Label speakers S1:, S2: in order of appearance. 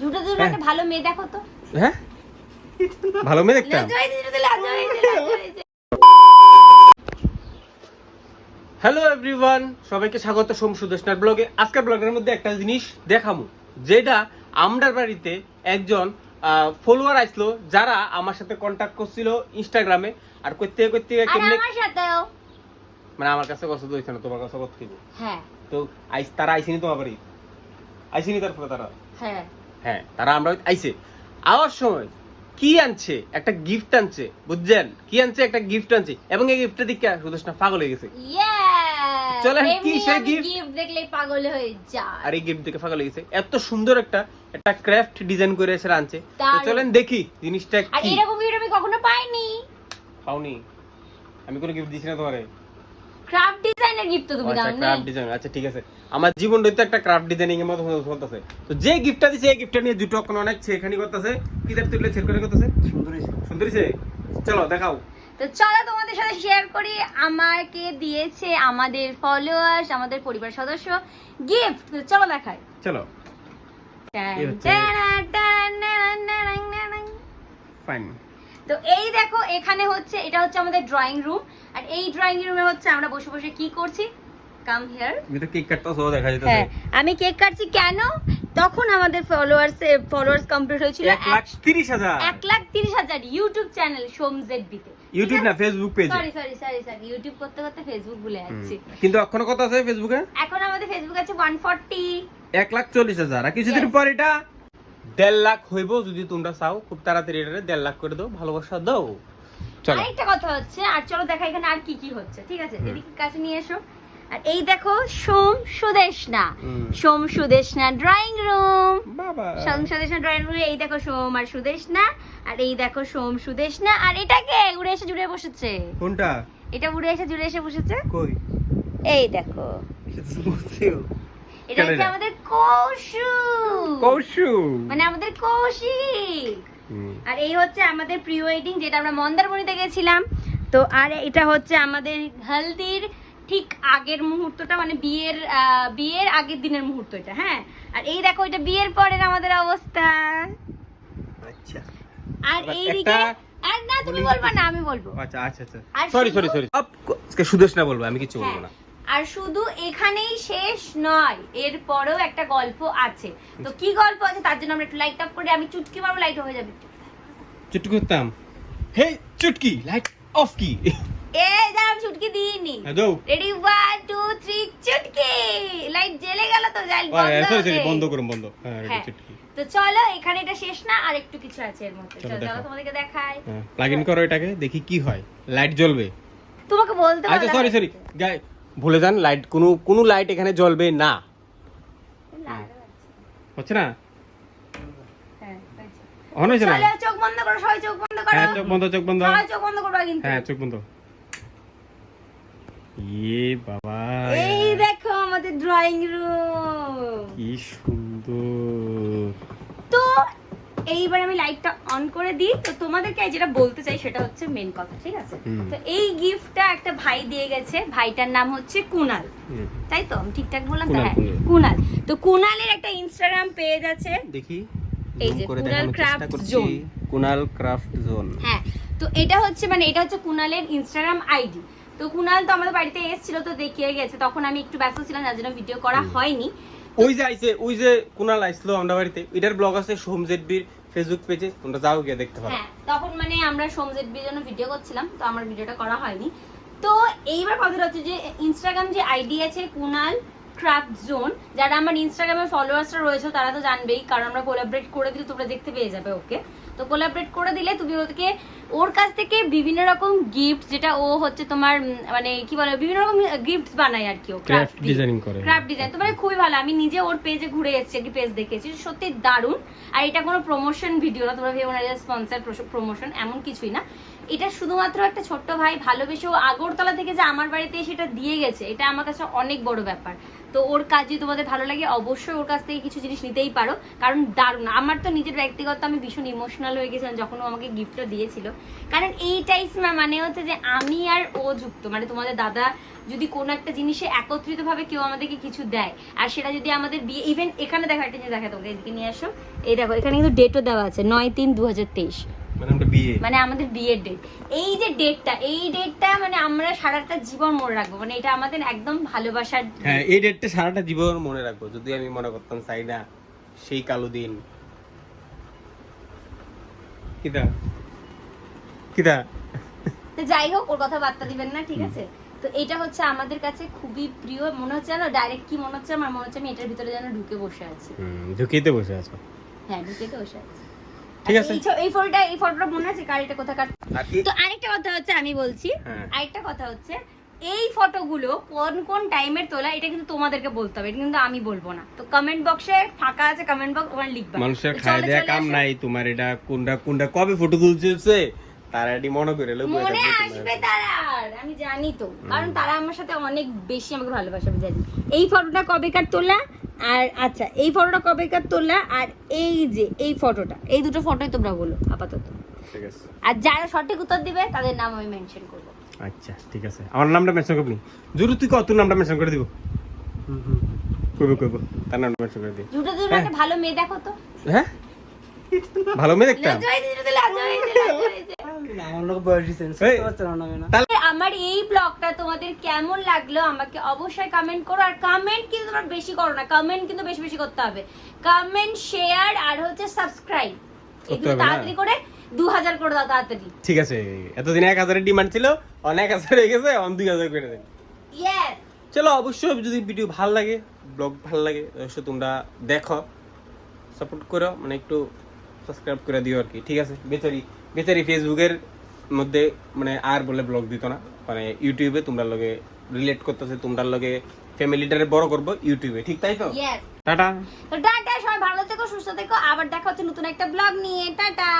S1: জুটো দিলে একটা ভালো মেয়ে দেখো তো।
S2: হ্যাঁ ভালো মেয়ে দেখতাম। হ্যালো এভরিওয়ান, সবাইকে স্বাগত সোম সুদেশনার ব্লগে। আজকের ব্লগের মধ্যে একটা জিনিস দেখামু, যেটা আমরার বাড়িতে একজন ফলোয়ার আসলো, যারা আমার সাথে কন্টাক্ট করছিল ইনস্টাগ্রামে। আর করতে করতে কেমনে
S1: আমার সাথেও
S2: মানে আমার কাছে কষ্ট হইছে না, তোমার কাছে কষ্ট হইব।
S1: হ্যাঁ
S2: তো তারা আইসিনি তোমার বাড়ি, আইসিনি তারপরে তারা
S1: হ্যাঁ
S2: হ্যাঁ তারা আমরা আইছে। আওয়ার সময় কি আনছে, একটা গিফট আনছে, বুঝছেন? কি আনছে, একটা গিফট আনছে, এবং এই গিফটটা দেখে সুদেশনা পাগল হয়ে গেছে। চলেন কি সেই
S1: গিফট দেখলেই পাগল হয়ে যায়।
S2: আর এই গিফট দেখে পাগল হয়ে গেছে। এত সুন্দর একটা ক্রাফট ডিজাইন করে এসে আনছে। তো চলেন দেখি জিনিসটা কি।
S1: আর এরকম গিফট আমি কখনো পাইনি।
S2: পাওনি? আমি কোনো গিফট দিছি না তোমারে?
S1: ক্রাফট ডিজাইনের গিফট তো তুমি দাও না।
S2: ক্রাফট ডিজাইন, আচ্ছা ঠিক আছে। আমার জীবনটা তো একটা ক্রাফট ডিজাইনিং এর মতো চলতেছে। তো যে গিফটটা দিছে এই গিফটটা নিয়ে দুটো কোন অনেক ছেখানি করতেছে, কিদার তুললে ছেড় করে করতেছে। সুন্দরীছে চলো দেখাও।
S1: তো চলো তোমাদের সাথে শেয়ার করি আমাকে দিয়েছে আমাদের ফলোয়ার্স, আমাদের পরিবার সদস্য গিফট। তো চলো দেখাই।
S2: চলো ফাইন।
S1: তো এই দেখো, এখানে হচ্ছে, এটা হচ্ছে আমাদের ড্রয়িং রুম। আর এই ড্রয়িং রুমে হচ্ছে আমরা বসে বসে কি করছি, কাম হিয়ার।
S2: আমি তো কেক কাটতাছো দেখা যাচ্ছে।
S1: হ্যাঁ আমি কেক কাটছি কেন, তখন আমাদের ফলোয়ার্স কমপ্লিট হয়েছিল
S2: 1,30,000
S1: 1,30,000 ইউটিউব চ্যানেল সোমজেডবি তে।
S2: ইউটিউব না ফেসবুক পেজে।
S1: সরি ইউটিউব করতে করতে ফেসবুক ভুলে যাচ্ছি।
S2: কিন্তু এখনো কত আছে ফেসবুকে?
S1: এখন আমাদের ফেসবুক আছে 140।
S2: 1,40,000। আর কিছুদিন পর এটা 1.5 লাখ হইব। যদি তোমরা চাও খুব তাড়াতাড়ি এটা 1.5 লাখ করে দাও, ভালোবাসা দাও। চলো
S1: আরেকটা কথা হচ্ছে, আর চলো দেখা এখানে আর কি কি হচ্ছে। ঠিক আছে, এদিকে কাছে নিয়ে এসো। আর এই দেখো সোম সুদেশনা ড্রয়িং রুম।
S2: বাবা
S1: সোম সুদেশনা ড্রয়িং রুমে এই দেখো সোম আর সুদেশনা, আর এই দেখো সোম সুদেশনা। আর এটাকে উড়ে এসে জুড়ে বসেছে।
S2: কোনটা?
S1: এটা উড়ে এসে জুড়ে এসে বসেছে।
S2: কই?
S1: এই দেখো, এটা হচ্ছে আমাদের কৌশু, মানে আমাদের কৌশিক। আর এই হচ্ছে আমাদের প্রি ওয়েডিং, যেটা আমরা মন্দারমণিতে গেছিলাম। তো আর এটা হচ্ছে আমাদের হলদির ঠিক আগের মুহূর্তটা, মানে বিয়ের আগের দিনের মুহূর্ত এটা। হ্যাঁ, আর এই দেখো এটা বিয়ের পরের আমাদের অবস্থা।
S2: আচ্ছা,
S1: আর এইদিকে আর না তুমি বলবা না, আমি বলবো।
S2: আচ্ছা আচ্ছা আচ্ছা, সরি আজকে সুদেশনা বলবো, আমি কিছু বলবো না।
S1: আর শুধু এখানেই শেষ নয়, এর পরেও একটা গল্প আছে। তো কি গল্প আছে তার জন্য আমরা একটু লাইট অফ করি। আমি চুটকি মারবো, লাইট হয়ে যাবে।
S2: চুটকি করতাম। হে চুটকি, লাইট অফ কি?
S1: এই যা, আমি চুটকি দিইনি।
S2: দাও।
S1: রেডি 1 2 3 চুটকি। লাইট জ্বলে গেল তো, লাইট
S2: বন্ধ করুন, বন্ধ। হ্যাঁ রেডি চুটকি।
S1: তো চলো, এখানে এটা শেষ না, আর একটু কিছু আছে এর মধ্যে। চলো তোমাদেরকে দেখাই।
S2: হ্যাঁ, প্লাগ ইন করো এটাকে, দেখি কি হয়। লাইট জ্বলবে।
S1: তোমাকে বলতে বলা।
S2: আচ্ছা সরি ভুলে যান, লাইট কোনো লাইট এখানে জ্বলবে না। হচ্ছে না? অন হয়েছে না?
S1: চলো চোখ বন্ধ করো, সবাই চোখ বন্ধ করো।
S2: হ্যাঁ চোখ বন্ধ
S1: সবাই চোখ বন্ধ করবা কিন্তু।
S2: হ্যাঁ চোখ বন্ধ। বাবা,
S1: এই দেখো আমাদের ড্রয়িং রুম,
S2: কি সুন্দর।
S1: তো এইবার আমি লাইটটা অন করে দিই। তো তোমাদেরকে যেটা বলতে চাই সেটা হচ্ছে মেন কথা, ঠিক আছে? তো এই গিফটটা একটা ভাই দিয়ে গেছে, ভাইটার নাম হচ্ছে কুনাল, তাই তো? আমি ঠিকঠাক বললাম তো? হ্যাঁ কুনাল। তো কুনালের একটা ইনস্টাগ্রাম পেজ আছে, দেখি এই যে
S2: কুনাল ক্রাফট জোন।
S1: হ্যাঁ, তো এটা হচ্ছে কুনালের ইনস্টাগ্রাম আইডি। তো কুনাল তো আমাদের বাড়িতে এসেছিল, তো দেখিয়ে গেছে। তখন আমি একটু ব্যস্ত ছিলাম, যার জন্য ভিডিও করা হয়নি।
S2: ওই যে কুনাল আইছিল আমরা বাড়িতে, এটার ব্লগ আছে সোমজেডবির ফেসবুক পেজে, তোমরা যাও গিয়ে দেখতে পারো।
S1: হ্যাঁ, তখন আমরা সোমজেডবির জন্য ভিডিও করছিলাম, তো আমার ভিডিওটা করা হয়নি। তো এইবার কথাটা হচ্ছে যে ইনস্টাগ্রাম যে আইডি আছে কুনাল ক্রাফট জোন, যারা আমার ইনস্টাগ্রামে ফলোয়ার্সরা রয়েছে তারা তো জানবেই, কারণ আমরা কোলাবরেট করে দিলে তোমরা দেখতে পেয়ে যাবে ওকে। তো কোলাবরেট করে দিলে তুমি ওর কাছ থেকে বিভিন্ন রকম গিফট, যেটা ও হচ্ছে তোমার মানে কি বলে, বিভিন্ন রকম গিফটস বানায় আর কি, ও ক্রাফট ডিজাইনিং করে। ক্রাফট ডিজাইন তো মানে খুবই ভালো। আমি নিজে ওর পেজে ঘুরে এসেছি, কি পেজ দেখেছি, সত্যি দারুণ। আর এটা কোনো প্রমোশন ভিডিও না, তোমরা ভেবো না যে স্পন্সর প্রমোশন, এমন কিছুই না। এটা শুধুমাত্র একটা ছোট্ট ভাই ভালোবেসে ও আগরতলা থেকে যে আমার বাড়িতে সেটা দিয়ে গেছে, এটা আমার কাছে অনেক বড় ব্যাপার। তো ওর কাজ যদি তোমাদের ভালো লাগে অবশ্যই ওর কাছ থেকে কিছু জিনিস নিতেই পারো, কারণ দারুণ। আমার তো নিজের ব্যক্তিগত আমি ভীষণ ইমোশনাল হয়ে গেছিলাম যখন ও আমাকে গিফটটা দিয়েছিল, কারণ এইটাই মানে হচ্ছে যে আমি আর ও যুক্ত, মানে তোমাদের দাদা যদি কোনো একটা জিনিসে একত্রিতভাবে কেউ আমাদেরকে কিছু দেয়, আর সেটা যদি আমাদের বিয়ে, ইভেন এখানে দেখো একটা জিনিস দেখা, তোকে এদিকে নিয়ে আসো, এই দেখো এখানে কিন্তু ডেটও দেওয়া আছে 9/3/2023,
S2: মানে আমরা বিয়ে,
S1: মানে আমাদের বিয়ের ডেট। এই যে ডেটটা, এই ডেটটা মানে আমরা সারাটা জীবন মনে রাখবো, মানে এটা আমাদের একদম ভালোবাসার।
S2: হ্যাঁ এই ডেটটা সারাটা জীবন মনে রাখবো, যদি আমি মনে করতাম চাই না সেই কালো দিন। কিদা কিদা
S1: তো যাই হোক, ওর কথা বার্তা দিবেন না, ঠিক আছে? তো এটা হচ্ছে আমাদের কাছে খুবই প্রিয়, মনে হচ্ছে না ডাইরেক্ট কি মনে হচ্ছে আমার, মনে হচ্ছে আমি এটার ভিতরে যেন ঢুকে বসে আছি।
S2: ঢুকিতে বসে আছো?
S1: হ্যাঁ, ঢুকে তো বসে আছি।
S2: ঠিক আছে।
S1: এই ফটোটা মনে আছে কার, এটা কোথাকার? তো আরেকটা কথা হচ্ছে, আমি বলছি আরেকটা কথা হচ্ছে, এই ফটোগুলো কোন কোন টাইমের তোলা এটা কিন্তু তোমাদেরকে বলতে হবে, এটা কিন্তু আমি বলবো না। তো কমেন্ট বক্সে ফাঁকা আছে, কমেন্ট বক্স ওখানে লিখবা।
S2: মানুষের খায় দেয়া কাম নাই তোমার, এটা কোনটা কোনটা কবে ফটো তুলছে তারা এটি মনে করে লব,
S1: মনে আসবে তারার, আমি জানি তো, কারণ তারা আমার সাথে অনেক বেশি আমাকে ভালোবাসে, আমি জানি। এই ফটোটা কবেকার তোলা, আর আচ্ছা এই ফটোটা কবেকার তোলা, আর এই যে এই ফটোটা, এই দুটো ফটোই তোমরা বলো আপাতত,
S2: ঠিক আছে?
S1: আর যারা সঠিক উত্তর দিবে তাদের নাম আমি মেনশন করব।
S2: আচ্ছা ঠিক আছে, আমার নামটা মেনশন করবি? জরুর তুই কত নামটা মেনশন করে দিব? কইব তার নামটা মেনশন করে দিই।
S1: জুটো তুমি একটা ভালো মেয়ে দেখো তো।
S2: হ্যাঁ ভালো মেয়ে দেখতাম।
S1: আমার এই ব্লগটা তোমাদের কেমন লাগলো আমাকে অবশ্যই কমেন্ট করো, আর কমেন্ট কিন্তু তোমরা বেশি করো না, কমেন্ট কিন্তু বেশি বেশি করতে হবে। কমেন্ট, শেয়ার আর হচ্ছে সাবস্ক্রাইব, এগুলো তাড়াতাড়ি করে 2000 করে দাও তাড়াতাড়ি।
S2: ঠিক আছে, এতদিন 1000 ডিমান্ড ছিল, অনেক 1000 হয়ে গেছে, অন 2000 করে দেন।
S1: ইয়েস,
S2: চলো অবশ্যই যদি ভিডিও ভালো লাগে, ব্লগ ভালো লাগে, অবশ্যই তোমরা দেখো, সাপোর্ট করো, মানে একটু সাবস্ক্রাইব করে দিও আর কি, ঠিক আছে? বেচারি ফেসবুকের মধ্যে মানে আর বলে ব্লগ দিত না, মানে ইউটিউবে তোমরা লগে রিলেট করতেছে, তোমরা লগে ফ্যামিলিটারে বড় করবো ইউটিউবে, ঠিক তাই তো?
S1: Yes,
S2: tata.
S1: তো টাটা, সবাই ভালো থেকো, সুস্থ থেকো, আবার দেখা হচ্ছে নতুন একটা ব্লগ নিয়ে, টাটা।